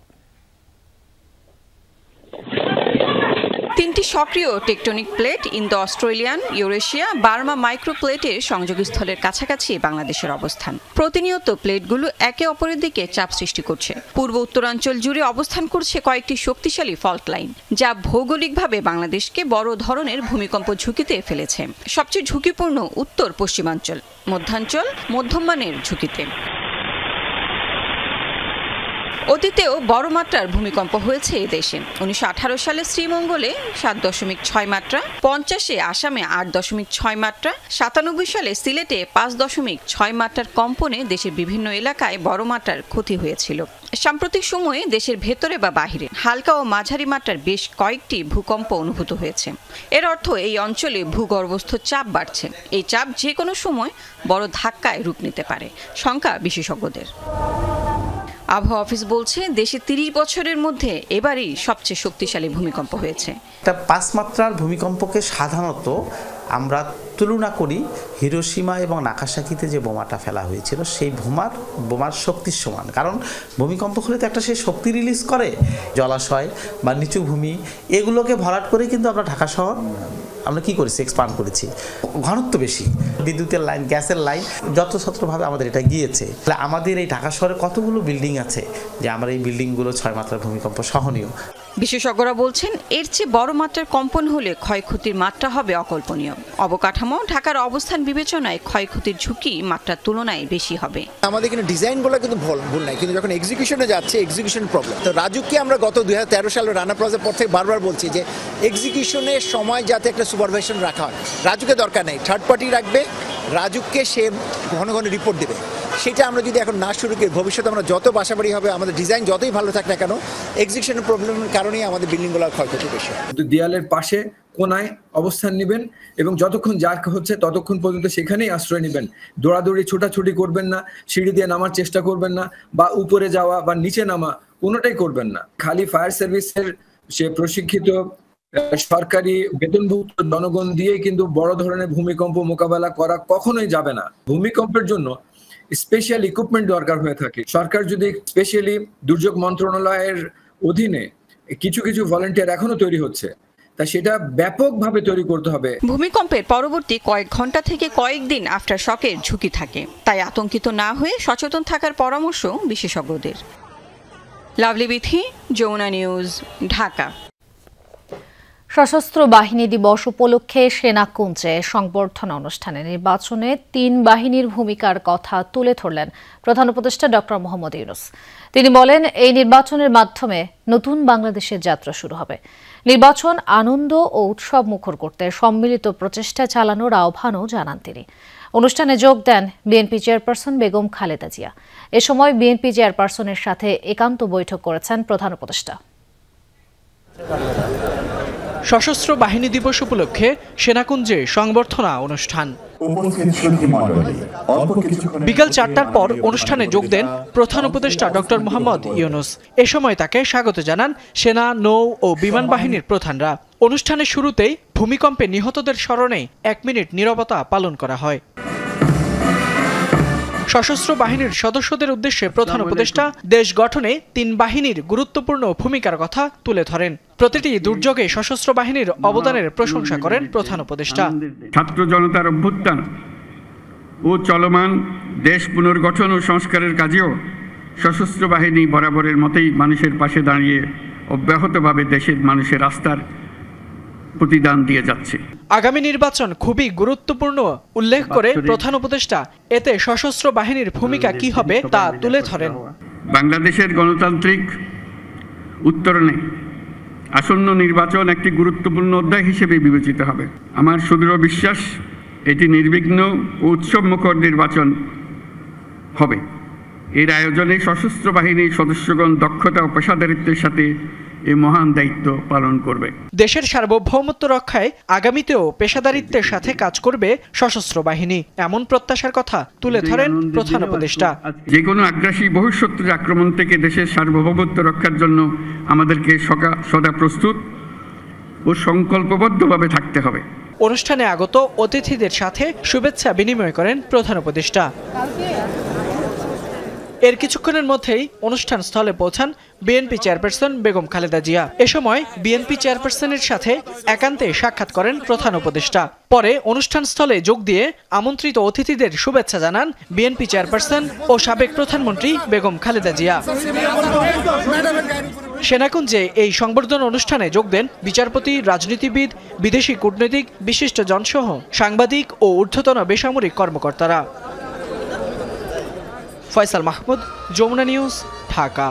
তিনটি সক্রিয় tectonic plate Indo Australian, Eurasia, Burma মাইক্রোপ্লেটের সংযোগস্থলের কাছাকাছি বাংলাদেশের অবস্থান। প্রতিনিয়ত প্লেটগুলো একে অপরের দিকে চাপ সৃষ্টি করছে। পূর্ব উত্তরাঞ্চল জুড়ে অবস্থান করছে কয়েকটি শক্তিশালী ফল্ট লাইন, যা ভৌগোলিকভাবে বাংলাদেশকে বড় ধরনের ভূমিকম্প ঝুঁকিতে ফেলেছে। সবচেয়ে ঝুঁকিপূর্ণ উত্তর পশ্চিমাঞ্চল, মধ্যাঞ্চল মধ্যমানের ঝুঁকিতে। অতীতেও বড় মাত্রার ভূমিকম্প হয়েছে এ দেশে। 1918 সালে শ্রীমঙ্গলে 7.6 মাত্রা, 50-এ আসামে 8.6 মাত্রা, 97 সালে সিলেটে 5.6 মাত্রার কম্পনে দেশের বিভিন্ন এলাকায় বড় মাত্রার ক্ষতি হয়েছিল। সাম্প্রতিক সময়ে দেশের ভেতরে বা বাহিরে হালকা ও মাঝারি মাত্রার বেশ কয়েকটি ভূকম্প অনুভূত হয়েছে। এর অর্থ এই অঞ্চলে ভূগর্ভস্থ চাপ বাড়ছে। এই চাপ যে কোনো সময় বড় ধাক্কায় রূপ নিতে পারে, শঙ্কা বিশেষজ্ঞদের। আবহাওয়া অফিস বলছে দেশে 30 বছরের মধ্যে এবারই সবচেয়ে শক্তিশালী ভূমিকম্প হয়েছে। একটা 5 মাত্রার ভূমিকম্পকে সাধারণত আমরা তুলনা করি হিরোশিমা এবং নাগাসাকিতে যে বোমাটা ফেলা হয়েছিল সেই বোমার শক্তির সমান। কারণ ভূমিকম্প হলে তো একটা সে শক্তি রিলিজ করে, জলাশয় বা নিচু ভূমি এগুলোকে ভরাট করে কিন্তু আমরা ঢাকা শহর আমরা কি করেছি, এক্সপান্ড করেছি। ঘনত্ব বেশি, বিদ্যুতের লাইন, গ্যাসের লাইন যত্রতত্রভাবে আমাদের এটা গিয়েছে। তাহলে আমাদের এই ঢাকা শহরে কতগুলো বিল্ডিং আছে যে আমরা এই বিল্ডিংগুলো 6 মাত্রার ভূমিকম্প সহনীয়। বিশেষজ্ঞরা বলছেন এর চেয়ে বড় মাত্রার কম্পন হলে ক্ষয়ক্ষতির মাত্রা হবে অকল্পনীয়। অবকাঠামো, ঢাকার অবস্থান বিবেচনায় ক্ষয়ক্ষতির ঝুঁকি মাত্রার তুলনায় বেশি হবে। আমাদের কিন্তু ডিজাইনগুলো কিন্তু ভুল নাই, কিন্তু যখন এক্সিকিউশনে যাচ্ছে এক্সিকিউশন প্রবলেম। তো রাজুককে আমরা গত 2013 সালে রানা প্লাজার পর থেকে বারবার বলছি যে এক্সিকিউশনের সময় যাতে একটা সুপারভাইশন রাখা হয়। রাজুকে দরকার নেই, থার্ড পার্টি রাখবে, রাজুককে সে ঘন ঘন রিপোর্ট দেবে। সেটা আমরা যদি এখন না শুরু করি, ভবিষ্যতে আমরা যত বাসাবাড়ি হবে, আমাদের ডিজাইন যতই ভালো থাক না কেন, এক্সিকিউশনের প্রবলেমের কারণেই আমাদের বিল্ডিংগুলোর ক্ষয়ক্ষতি বেশি। দেয়ালের পাশে কোনায় অবস্থান নেবেন এবং যতক্ষণ জার্ক হচ্ছে ততক্ষণ পর্যন্ত সেখানেই আশ্রয় নেবেন। দৌড়াদৌড়ি ছোটাছুটি করবেন না, সিঁড়ি দিয়ে নামার চেষ্টা করবেন না, বা উপরে যাওয়া বা নিচে নামা কোনোটাই করবেন না। খালি ফায়ার সার্ভিসের সে প্রশিক্ষিত সরকারি বেতনভুক্ত জনগণ দিয়ে কিন্তু বড় ধরনের ভূমিকম্প মোকাবেলা করা কখনোই যাবে না। ভূমিকম্পের জন্য স্পেশাল ইকুইপমেন্ট দরকার হয়ে থাকে। সরকার যদি স্পেশালি দুর্যোগ মন্ত্রণালয়ের অধীনে কিছু ভলান্টিয়ার এখনো তৈরি হচ্ছে, তা সেটা ব্যাপকভাবে তৈরি করতে হবে। ভূমিকম্পের পরবর্তী কয়েক ঘন্টা থেকে কয়েকদিন আফটার শকের ঝুঁকি থাকে, তাই আতঙ্কিত না হয়ে সচেতন থাকার পরামর্শ বিশেষজ্ঞদের। লাভলি বিথি, যমুনা নিউজ, ঢাকা। সশস্ত্র বাহিনী দিবস উপলক্ষে সেনাকুঞ্জে সংবর্ধনা অনুষ্ঠানে নির্বাচনে 3 বাহিনীর ভূমিকার কথা তুলে ধরলেন প্রধান উপদেষ্টা ডক্টর মোহাম্মদ ইউনূস। তিনি বলেন, এই নির্বাচনের মাধ্যমে নতুন বাংলাদেশের যাত্রা শুরু হবে। নির্বাচন আনন্দ ও উৎসব মুখর করতে সম্মিলিত প্রচেষ্টা চালানোর আহ্বানও জানান তিনি। অনুষ্ঠানে যোগ দেন বিএনপি চেয়ারপারসন বেগম খালেদা জিয়া। এ সময় বিএনপি চেয়ারপারসনের সাথে একান্ত বৈঠক করেছেন প্রধান উপদেষ্টা। সশস্ত্র বাহিনী দিবস উপলক্ষে সেনাকুঞ্জে সংবর্ধনা অনুষ্ঠান। বিকাল 4টার পর অনুষ্ঠানে যোগ দেন প্রধান উপদেষ্টা ডক্টর মোহাম্মদ ইউনূস। এ সময় তাকে স্বাগত জানান সেনা, নৌ ও বিমান বাহিনীর প্রধানরা। অনুষ্ঠানের শুরুতেই ভূমিকম্পে নিহতদের স্মরণে 1 মিনিট নীরবতা পালন করা হয়। সশস্ত্র বাহিনীর সদস্যদের উদ্দেশ্যে প্রধান উপদেষ্টা দেশ গঠনে 3 বাহিনীর গুরুত্বপূর্ণ ভূমিকার কথা তুলে ধরেন। প্রতিটি দুর্যোগে সশস্ত্র বাহিনীর অবদানের প্রশংসা করেন প্রধান উপদেষ্টা। ছাত্র জনতার অভ্যুত্থান ও চলমান দেশ পুনর্গঠন ও সংস্কারের কাজেও সশস্ত্র বাহিনী বরাবরের মতোই মানুষের পাশে দাঁড়িয়ে অব্যাহতভাবে দেশের মানুষের আস্থার প্রতিদান দিয়ে যাচ্ছে। আগামী নির্বাচন খুবই গুরুত্বপূর্ণ উল্লেখ করে প্রধান উপদেষ্টা এতে সশস্ত্র বাহিনীর ভূমিকা কি হবে তা তুলে ধরেন। বাংলাদেশের গণতান্ত্রিক উত্তরণে আসন্ন নির্বাচন একটি গুরুত্বপূর্ণ অধ্যায় হিসেবে বিবেচিত হবে। আমার সুদৃঢ় বিশ্বাস এটি নির্বিঘ্ন ও উৎসবমুখর নির্বাচন হবে। এর আয়োজনে সশস্ত্র বাহিনীর সদস্যগণ দক্ষতা ও পেশাদারিত্বের সাথে এই মহান দায়িত্ব পালন করবে। দেশের সার্বভৌমত্ব রক্ষায় আগামীতেও পেশাদারিত্বের সাথে কাজ করবে সশস্ত্র বাহিনী, এমন প্রত্যাশার কথা তুলে ধরেন প্রধান উপদেষ্টা। যে কোনো আগ্রাসী বহিঃশত্রুর আক্রমণ থেকে দেশের সার্বভৌমত্ব রক্ষার জন্য আমাদেরকে সদা প্রস্তুত ও সংকল্পবদ্ধভাবে থাকতে হবে। অনুষ্ঠানে আগত অতিথিদের সাথে শুভেচ্ছা বিনিময় করেন প্রধান উপদেষ্টা। এর কিছুক্ষণের মধ্যেই অনুষ্ঠান স্থলে পৌঁছান বিএনপি চেয়ারপারসন বেগম খালেদা জিয়া। এ সময় বিএনপি চেয়ারপারসনের সাথে একান্তে সাক্ষাৎ করেন প্রধান উপদেষ্টা। পরে অনুষ্ঠান স্থলে যোগ দিয়ে আমন্ত্রিত অতিথিদের শুভেচ্ছা জানান বিএনপি চেয়ারপারসন ও সাবেক প্রধানমন্ত্রী বেগম খালেদা জিয়া। সেনাকুঞ্জে এই সংবর্ধনা অনুষ্ঠানে যোগ দেন বিচারপতি, রাজনীতিবিদ, বিদেশি কূটনৈতিক, বিশিষ্টজনসহ সাংবাদিক ও ঊর্ধ্বতন বেসামরিক কর্মকর্তারা। ফয়সাল মাহমুদ, যমুনা নিউজ, ঢাকা।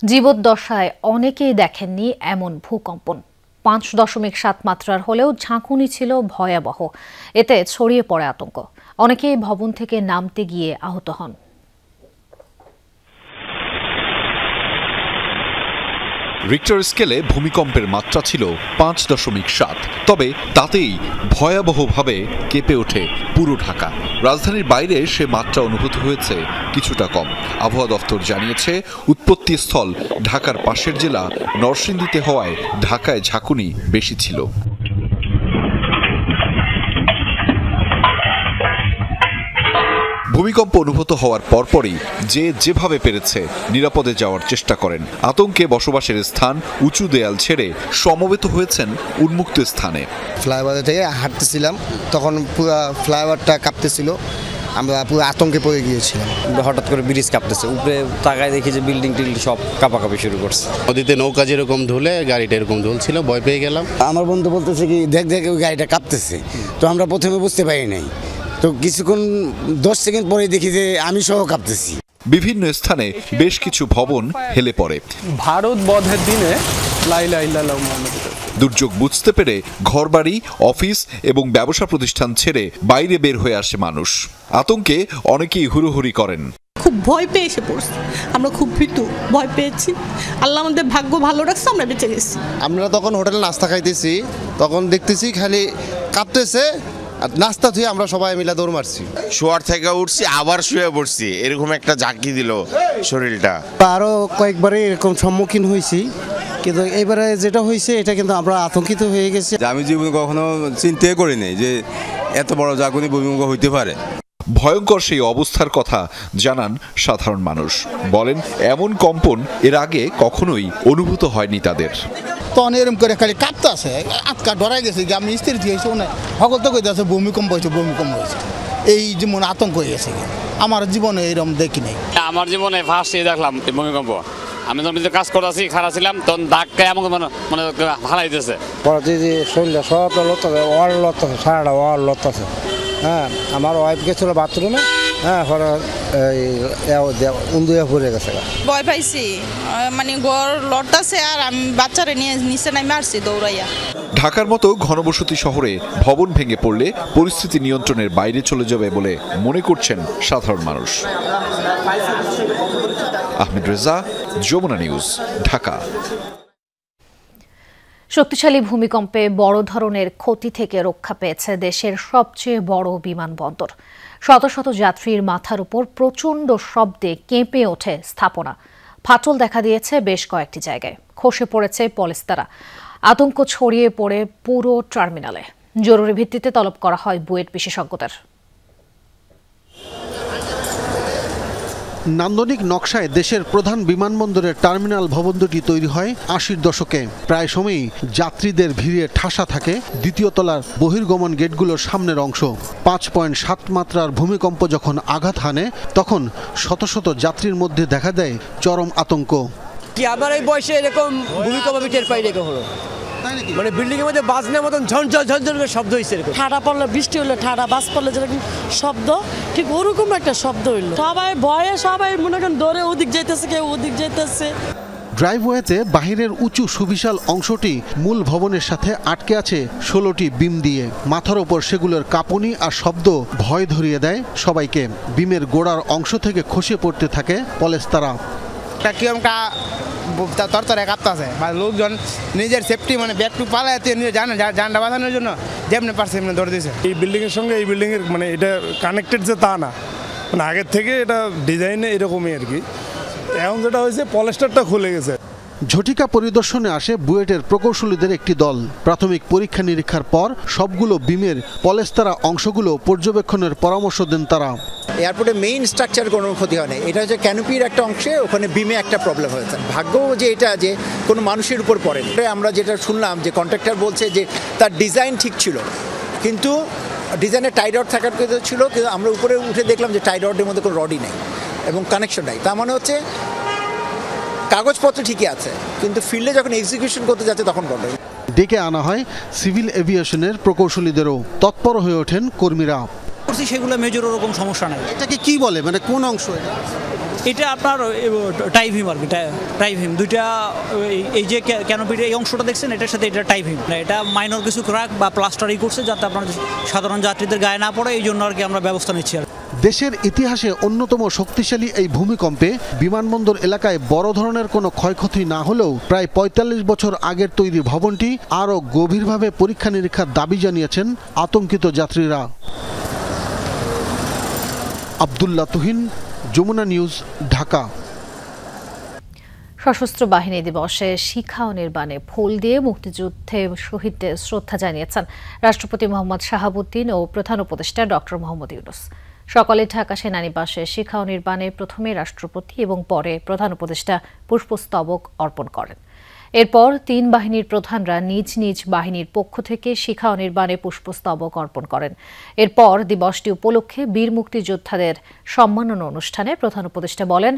জীবদ্দশায় অনেকেই দেখেননি এমন ভূকম্পন। 5.7 মাত্রার হলেও ঝাঁকুনি ছিল ভয়াবহ। এতে ছড়িয়ে পড়ে আতঙ্ক। অনেকেই ভবন থেকে নামতে গিয়ে আহত হন। রিক্টার স্কেলে ভূমিকম্পের মাত্রা ছিল 5.7, তবে তাতেই ভয়াবহভাবে কেঁপে ওঠে পুরো ঢাকা। রাজধানীর বাইরে সে মাত্রা অনুভূত হয়েছে কিছুটা কম। আবহাওয়া দফতর জানিয়েছে উৎপত্তিস্থল ঢাকার পাশের জেলা নরসিংদীতে হওয়ায় ঢাকায় ঝাঁকুনি বেশি ছিল। ভূমিকম্প অনুভূত হওয়ার পরপরই যেভাবে পেরেছে নিরাপদে যাওয়ার চেষ্টা করেন। আতঙ্কে বসবাসের স্থান উঁচু দেয়াল ছেড়ে সমবেত হয়েছেন উন্মুক্ত স্থানে। ফ্লাইওভার থেকে হাঁটতেছিলাম, তখন পুরো ফ্লাইওভারটা কাঁপতেছিল, আমরা পুরো আতঙ্কে পড়ে গিয়েছিলাম। হঠাৎ করে ব্রিজ কাঁপতেছে, উপরে তাকায় দেখি যে বিল্ডিং টিল্ডিং সব কাঁপাকাঁপি শুরু করছে। নদীতে নৌকা যেরকম ধুলে গাড়িটা এরকম ধুলছিল, ভয় পেয়ে গেলাম। আমার বন্ধু বলতেছে কি দেখ ওই গাড়িটা কাঁপতেছে, তো আমরা প্রথমে বুঝতে পারি নাই, তো কিছুক্ষণ 10 সেকেন্ড পরে দেখি যে আমি সহ কাঁপতেছি। বিভিন্ন স্থানে বেশ কিছু ভবন হেলে পড়ে। ভারত বধের দিনে দুর্যোগ বুঝতে পেরে ঘরবাড়ি, অফিস এবং ব্যবসা প্রতিষ্ঠান ছেড়ে বাইরে বের হয়ে আসে মানুষ। আতঙ্কে অনেকেই হুড়োহুড়ি করেন। খুব ভয় পেয়ে এসে পড়ছি, আমরা খুব ভীতু, ভয় পেয়েছি। আল্লাহ আমাদের ভাগ্য ভালো রাখছে, আমরা বেঁচে গেছি। আমরা তখন হোটেলে নাস্তা খাইতেছি, তখন দেখতেছি খালি কাঁপতেছে, নাস্তা ধুয়ে আমরা সবাই মিলে দৌড় মারছি। শোয়ার থেকে উঠছি, আবার শুয়ে পড়ছি, এরকম একটা ঝাঁকি দিল শরীরটা। আরও কয়েকবারে এরকম সম্মুখীন হয়েছি, কিন্তু এবারে যেটা হয়েছে এটা কিন্তু আমরা আতঙ্কিত হয়ে গেছি। আমি জীবনে কখনো চিন্তাই করিনি যে এত বড় ঝাঁকুনি ভূমিকম্প হইতে পারে। ভয়ঙ্কর সেই অবস্থার কথা জানান সাধারণ মানুষ। বলেন এমন কম্পন এর আগে কখনোই অনুভূত হয়নি তাদের। তখন এরকম করে খালি কাঁপতে আছে, আটকা ডরাই গেছে যে আমি স্থির দিয়েছি, সকল তো কইতে আছে ভূমিকম্প হয়েছে, এই যেমন আতঙ্ক হয়ে গেছে। আমার জীবনে এরকম দেখি নাই। আমার জীবনে ফার্স্ট দেখলাম ভূমিকম্প। আমি যখন কাজ করতেছি, খারাপ ছিলাম, তখন ধাক্কা এমন মানে হারাই দিতেছে। শরীরটা সব লড়তেছে, লড়তেছে, সারাটা লড়তেছে। হ্যাঁ, আমার ওয়াইফ গেছিল বাথরুমে, হ্যাঁ, উন্দুয়া পড়ে গেছে। ভয় পাইছি, মানে ঘর লড়তেছে, আর আমি বাচ্চারা নিয়ে নিচে নামে আসছি দৌড়াইয়া। ঢাকার মতো ঘনবসতি শহরে ভবন ভেঙে পড়লে পরিস্থিতি নিয়ন্ত্রণের বাইরে চলে যাবে বলে মনে করছেন সাধারণ মানুষ। আহমেদ রেজা, যমুনা নিউজ, ঢাকা। শক্তিশালী ভূমিকম্পে বড় ধরনের ক্ষতি থেকে রক্ষা পেয়েছে দেশের সবচেয়ে বড় বিমানবন্দর। শত শত যাত্রীর মাথার উপর প্রচণ্ড শব্দে কেঁপে ওঠে স্থাপনা। ফাটল দেখা দিয়েছে বেশ কয়েকটি জায়গায়, খসে পড়েছে পলেস্তারা। আতঙ্ক ছড়িয়ে পড়ে পুরো টার্মিনালে। জরুরি ভিত্তিতে তলব করা হয় বুয়েট বিশেষজ্ঞদের। নান্দনিক নকশায় দেশের প্রধান বিমানবন্দরের টার্মিনাল ভবন দুটি তৈরি হয় 80-র দশকে। প্রায় সময়ই যাত্রীদের ভিড়ে ঠাসা থাকে দ্বিতীয় তলার বহির্গমন গেটগুলোর সামনের অংশ। 5.7 মাত্রার ভূমিকম্প যখন আঘাত হানে, তখন শত শত যাত্রীর মধ্যে দেখা দেয় চরম আতঙ্ক। কি আবার এই বয়সে এরকম ভূমিকম্প আমি টের পাই রেখে হলো, মানে বিল্ডিং এর মধ্যে বাজনার মতন ঝনঝন ঝনঝন করে শব্দ হইছে। ঠাডা পড়লে, বৃষ্টি হলে ঠাডা, বাজ পড়লে যেরকম শব্দ, ঠিক ওরকম একটা শব্দ হইল। সবাই ভয়ে, সবাই মনে করেন দৌড়ে ওদিক যাইতেছে, কেউ ওদিক যাইতেছে। ড্রাইভওয়েতে বাহিরের উঁচু সুবিশাল অংশটি মূল ভবনের সাথে আটকে আছে 16টি বিম দিয়ে। মাথার ওপর সেগুলোর কাঁপুনি আর শব্দ ভয় ধরিয়ে দেয় সবাইকে। বিমের গোড়ার অংশ থেকে খসে পড়তে থাকে পলেস্তারা। তরতরে কাঁপতেছে, মানে লোকজন নিজের সেফটি, মানে ব্যাগ টু পালাতে নিজে জানটা বাঁধানোর জন্য যেমনি পারছে এমনি দৌড় দিয়েছে। এই বিল্ডিং এর সঙ্গে এই বিল্ডিং এর মানে এটা কানেক্টেড যে তা না, মানে আগের থেকে এটা ডিজাইনে এরকমই আর কি। এখন যেটা হয়েছে পলেস্টারটা খুলে গেছে। ঝটিকা পরিদর্শনে আসে বুয়েটের প্রকৌশলীদের একটি দল। প্রাথমিক পরীক্ষা নিরীক্ষার পর সবগুলো বিমের পলেস্তারা অংশগুলো পর্যবেক্ষণের পরামর্শ দেন তারা। এয়ারপোর্টে মেইন স্ট্রাকচার কোনো ক্ষতি হয় না, এটা হচ্ছে ক্যানোপির একটা অংশে ওখানে বিমে একটা প্রবলেম হয়েছে। ভাগ্য যে এটা যে কোনো মানুষের উপর পড়েনি। আমরা যেটা শুনলাম যে কন্ট্রাক্টর বলছে যে তার ডিজাইন ঠিক ছিল, কিন্তু ডিজাইনে টাই রড থাকার কথা ছিল, কিন্তু আমরা উপরে উঠে দেখলাম যে টাই রডের মধ্যে কোনো রডই নেই এবং কানেকশন নাই। তার মানে হচ্ছে কাগজপত্র ঠিকই আছে, কিন্তু ফিল্ডে যখন এক্সিকিউশন করতে যাচ্ছে তখন ঘটে। ডেকে আনা হয় সিভিল এভিয়েশনের প্রকৌশলীদেরও, তৎপর হয়ে ওঠেন কর্মীরা। সেগুলো মেজর ওরকম সমস্যা নাই। এটাকে কি বলে, মানে কোন অংশ এটা? আপনার টাইভিম আর কি, টাইভিম দুইটা, এই যে ক্যানোপির এই অংশটা দেখছেন এটার সাথে এটা টাইভিম, এটা মাইনর কিছু ক্র্যাক বা প্লাস্টারই করছে যাতে আপনার সাধারণ যাত্রীদের গায়ে না পড়ে, এই জন্য আর কি আমরা ব্যবস্থা নিচ্ছি। আর দেশের ইতিহাসে অন্যতম শক্তিশালী এই ভূমিকম্পে বিমানবন্দর এলাকায় বড় ধরনের কোনো ক্ষয়ক্ষতি না হলেও প্রায় ৪৫ বছর আগের তৈরি ভবনটি আরও গভীরভাবে পরীক্ষা নিরীক্ষার দাবি জানিয়েছেন আতঙ্কিত যাত্রীরা। আব্দুল্লাহ তুহিন, যমুনা নিউজ, ঢাকা। সশস্ত্র বাহিনী দিবসে শিখা ও নির্বাণে ফুল দিয়ে মুক্তিযুদ্ধে শহীদদের শ্রদ্ধা জানিয়েছেন রাষ্ট্রপতি মোহাম্মদ শাহাবুদ্দিন ও প্রধান উপদেষ্টা ডক্টর মোহাম্মদ ইউনূস। সকালে ঢাকা সেনানিবাসে শিখা ও নির্বাণে প্রথমে রাষ্ট্রপতি এবং পরে প্রধান উপদেষ্টা পুষ্পস্তবক অর্পণ করেন। এরপর তিন বাহিনীর প্রধানরা নিজ নিজ বাহিনীর পক্ষ থেকে শিখা ও নির্বাণে পুষ্পস্তবক অর্পণ করেন। এরপর দিবসটি উপলক্ষে বীর মুক্তিযোদ্ধাদের সম্মাননা অনুষ্ঠানে প্রধান উপদেষ্টা বলেন,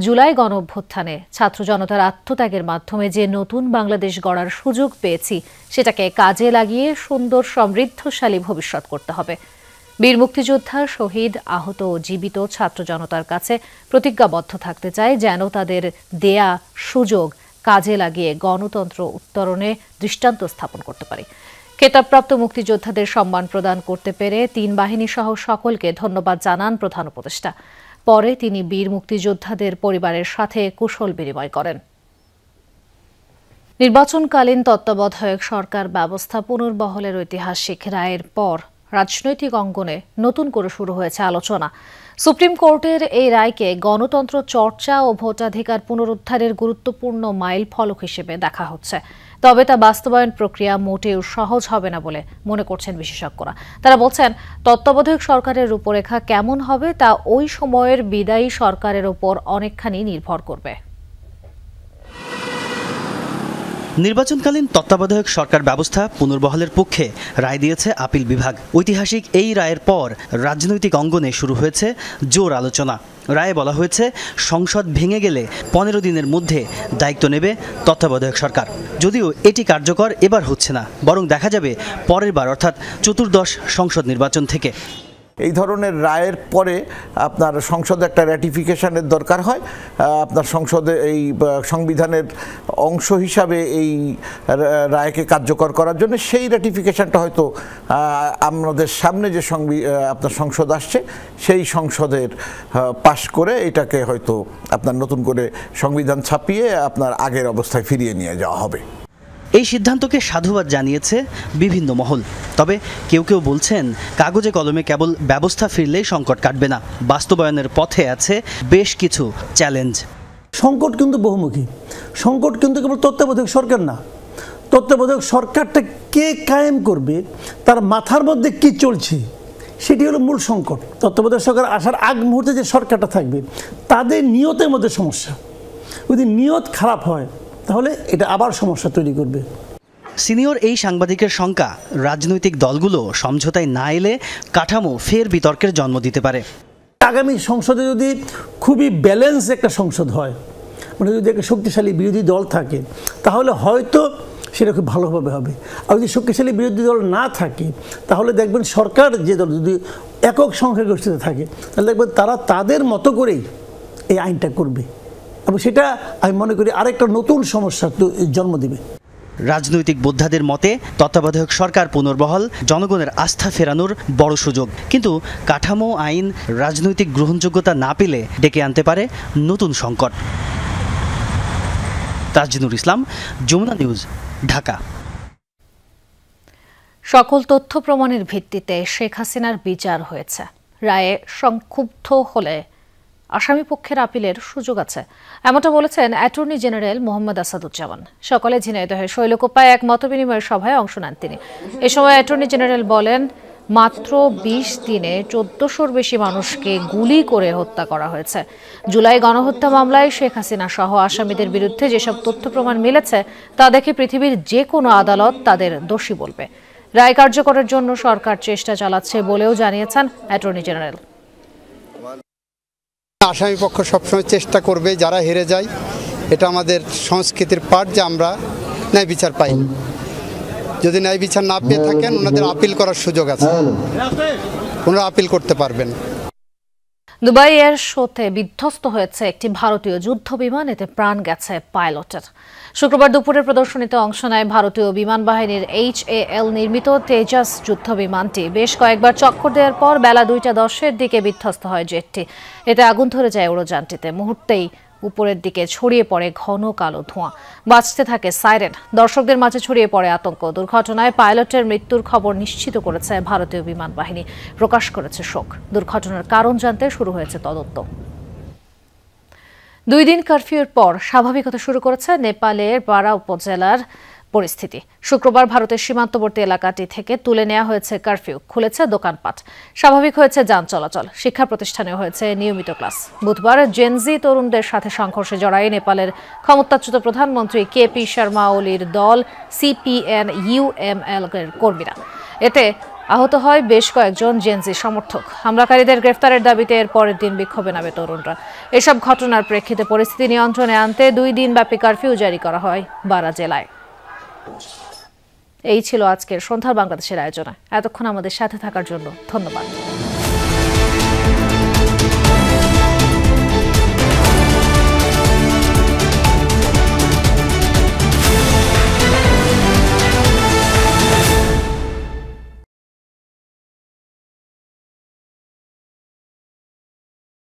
জুলাই গণঅভ্যুত্থানে ছাত্র জনতার আত্মত্যাগের মাধ্যমে যে নতুন বাংলাদেশ গড়ার সুযোগ পেয়েছি সেটাকে কাজে লাগিয়ে সুন্দর সমৃদ্ধশালী ভবিষ্যৎ করতে হবে। বীর মুক্তিযোদ্ধা, শহীদ, আহত ও জীবিত ছাত্র জনতার কাছে প্রতিজ্ঞাবদ্ধ থাকতে চায় যেন তাদের দেয়া সুযোগ কাজে লাগিয়ে গণতন্ত্র উত্তরণে দৃষ্টান্ত স্থাপন করতে পারে। খেতাবপ্রাপ্ত মুক্তিযোদ্ধাদের সম্মান প্রদান করতে পেরে তিন বাহিনী সহ সকলকে ধন্যবাদ জানান প্রধান উপদেষ্টা। পরে তিনি বীর মুক্তিযোদ্ধাদের পরিবারের সাথে কুশল বিনিময় করেন। নির্বাচনকালীন তত্ত্বাবধায়ক সরকার ব্যবস্থা পুনর্বহলের ঐতিহাসিক রায়ের পর রাজনৈতিক অঙ্গনে নতুন করে শুরু হয়েছে আলোচনা। সুপ্রিম কোর্টের এই রায়কে গণতন্ত্র চর্চা ও ভোটাধিকার পুনরুদ্ধারের গুরুত্বপূর্ণ মাইল ফলক হিসেবে দেখা হচ্ছে। তবে তা বাস্তবায়ন প্রক্রিয়া মোটেও সহজ হবে না বলে মনে করছেন বিশেষজ্ঞরা। তারা বলছেন, তত্ত্বাবধায়ক সরকারের রূপরেখা কেমন হবে তা ওই সময়ের বিদায়ী সরকারের ওপর অনেকখানি নির্ভর করবে। নির্বাচনকালীন তত্ত্বাবধায়ক সরকার ব্যবস্থা পুনর্বহালের পক্ষে রায় দিয়েছে আপিল বিভাগ। ঐতিহাসিক এই রায়ের পর রাজনৈতিক অঙ্গনে শুরু হয়েছে জোর আলোচনা। রায়ে বলা হয়েছে, সংসদ ভেঙে গেলে 15 দিনের মধ্যে দায়িত্ব নেবে তত্ত্বাবধায়ক সরকার। যদিও এটি কার্যকর এবার হচ্ছে না, বরং দেখা যাবে পরের বার অর্থাৎ চতুর্দশ সংসদ নির্বাচন থেকে। এই ধরনের রায়ের পরে আপনার সংসদে একটা র্যাটিফিকেশনের দরকার হয়। আপনার সংসদে এই সংবিধানের অংশ হিসাবে এই রায়কে কার্যকর করার জন্য সেই র্যাটিফিকেশনটা হয়তো আমাদের সামনে যে আপনার সংসদ আসছে সেই সংসদের পাশ করে এটাকে হয়তো আপনার নতুন করে সংবিধান ছাপিয়ে আপনার আগের অবস্থায় ফিরিয়ে নিয়ে যাওয়া হবে। এই সিদ্ধান্তকে সাধুবাদ জানিয়েছে বিভিন্ন মহল। তবে কেউ কেউ বলছেন, কাগজে কলমে কেবল ব্যবস্থা ফিরলেই সংকট কাটবে না, বাস্তবায়নের পথে আছে বেশ কিছু চ্যালেঞ্জ। সংকট কিন্তু বহুমুখী। সংকট কিন্তু কেবল তত্ত্বাবধায়ক সরকার না, তত্ত্বাবধায়ক সরকারটা কে কায়েম করবে, তার মাথার মধ্যে কি চলছে, সেটি হলো মূল সংকট। তত্ত্বাবধায়ক সরকার আসার আগ মুহূর্তে যে সরকারটা থাকবে তাদের নিয়তের মধ্যে সমস্যা। যদি নিয়ত খারাপ হয় তাহলে এটা আবার সমস্যা তৈরি করবে। সিনিয়র এই সাংবাদিকের শঙ্কা, রাজনৈতিক দলগুলো সমঝোতায় না এলে কাঠামো ফের বিতর্কের জন্ম দিতে পারে। আগামী সংসদে যদি খুবই ব্যালেন্স একটা সংসদ হয়, মানে যদি একটা শক্তিশালী বিরোধী দল থাকে তাহলে হয়তো সেটা খুব ভালোভাবে হবে। আর যদি শক্তিশালী বিরোধী দল না থাকে তাহলে দেখবেন সরকার যে দল যদি একক সংখ্যাগরিষ্ঠতা থাকে তাহলে দেখবেন তারা তাদের মতো করেই এই আইনটা করবে এবং সেটা আমি মনে করি আরেকটা নতুন সমস্যা জন্ম দেবে। রাজনৈতিক বোদ্ধাদের মতে তত্ত্বাবধায়ক সরকার পুনর্বহাল জনগণের আস্থা ফেরানোর বড় সুযোগ, কিন্তু কাঠামো, আইন, রাজনৈতিক গ্রহণযোগ্যতা না পেলে ডেকে আনতে পারে নতুন সংকট। তাজনুর ইসলাম, যমুনা নিউজ, ঢাকা। সকল তথ্য প্রমাণের ভিত্তিতে শেখ হাসিনার বিচার হয়েছে। রায়ে সংক্ষুব্ধ হলে আসামি পক্ষের আপিলের সুযোগ আছে, এমনটা বলেছেন অ্যাটর্নি জেনারেল মোহাম্মদ আসাদুজ্জামান। সকালে ঝিনাইদহের শৈলকুপায় এক মতবিনিময় সভায় অংশ নেন তিনি। এ সময় অ্যাটর্নি জেনারেল বলেন, মাত্র ২০ দিনে ১৪০০-র বেশি মানুষকে গুলি করে হত্যা করা হয়েছে। জুলাই গণহত্যা মামলায় শেখ হাসিনা সহ আসামিদের বিরুদ্ধে যেসব তথ্য প্রমাণ মিলেছে তা দেখে পৃথিবীর যে কোনো আদালত তাদের দোষী বলবে। রায় কার্যকরের জন্য সরকার চেষ্টা চালাচ্ছে বলেও জানিয়েছেন অ্যাটর্নি জেনারেল। আসামি পক্ষ সবসময় চেষ্টা করবে যারা হেরে যায়, এটা আমাদের সংস্কৃতির পাঠ যে আমরা ন্যায় বিচার পাই। যদি ন্যায় বিচার না পেয়ে থাকেন ওনাদের আপিল করার সুযোগ আছে, ওনারা আপিল করতে পারবেন। দুবাই এর শোতে বিধ্বস্ত হয়েছে একটি ভারতীয় যুদ্ধ বিমান, এতে প্রাণ গেছে পাইলটের। শুক্রবার দুপুরের প্রদর্শনীতে অংশ নেয় ভারতীয় বিমান বাহিনীর HAL নির্মিত তেজাস যুদ্ধ বিমানটি। বেশ কয়েকবার চক্কর দেওয়ার পর বেলা 2:10-এর দিকে বিধ্বস্ত হয় জেটটি। এতে আগুন ধরে যায় উড়োযানটিতে। মুহূর্তেই উপরের দিকে ছড়িয়ে পড়ে ঘন কালো ধোঁয়া, বাজতে থাকে সাইরেন। দর্শকদের মাঝে ছড়িয়ে পড়ে আতঙ্ক। দুর্ঘটনায় পাইলটের মৃত্যুর খবর নিশ্চিত করেছে ভারতীয় বিমান বাহিনী, প্রকাশ করেছে শোক। দুর্ঘটনার কারণ জানতে শুরু হয়েছে তদন্ত। 2 দিন কারফিউর পর স্বাভাবিকতা শুরু করেছে নেপালের বারা উপজেলার পরিস্থিতি। শুক্রবার ভারতের সীমান্তবর্তী এলাকাটি থেকে তুলে নেওয়া হয়েছে কারফিউ, খুলেছে দোকানপাট, স্বাভাবিক হয়েছে যান চলাচল, শিক্ষা প্রতিষ্ঠানে হয়েছে নিয়মিত ক্লাস। বুধবার জেনজি তরুণদের সাথে সংঘর্ষে জড়ায় নেপালের ক্ষমতাচ্যুত প্রধানমন্ত্রী KP শর্মা ওলির দল CPN-UML এর কর্মীরা। এতে আহত হয় বেশ কয়েকজন জেনজি সমর্থক। হামলাকারীদের গ্রেফতারের দাবিতে এর পরের দিন বিক্ষোভে নামে তরুণরা। এসব ঘটনার প্রেক্ষিতে পরিস্থিতি নিয়ন্ত্রণে আনতে 2 দিনব্যাপী কারফিউ জারি করা হয় বারা জেলায়। এই ছিল আজকের সন্ধ্যার বাংলাদেশের আয়োজনে। এতক্ষণ আমাদের সাথে থাকার জন্য ধন্যবাদ।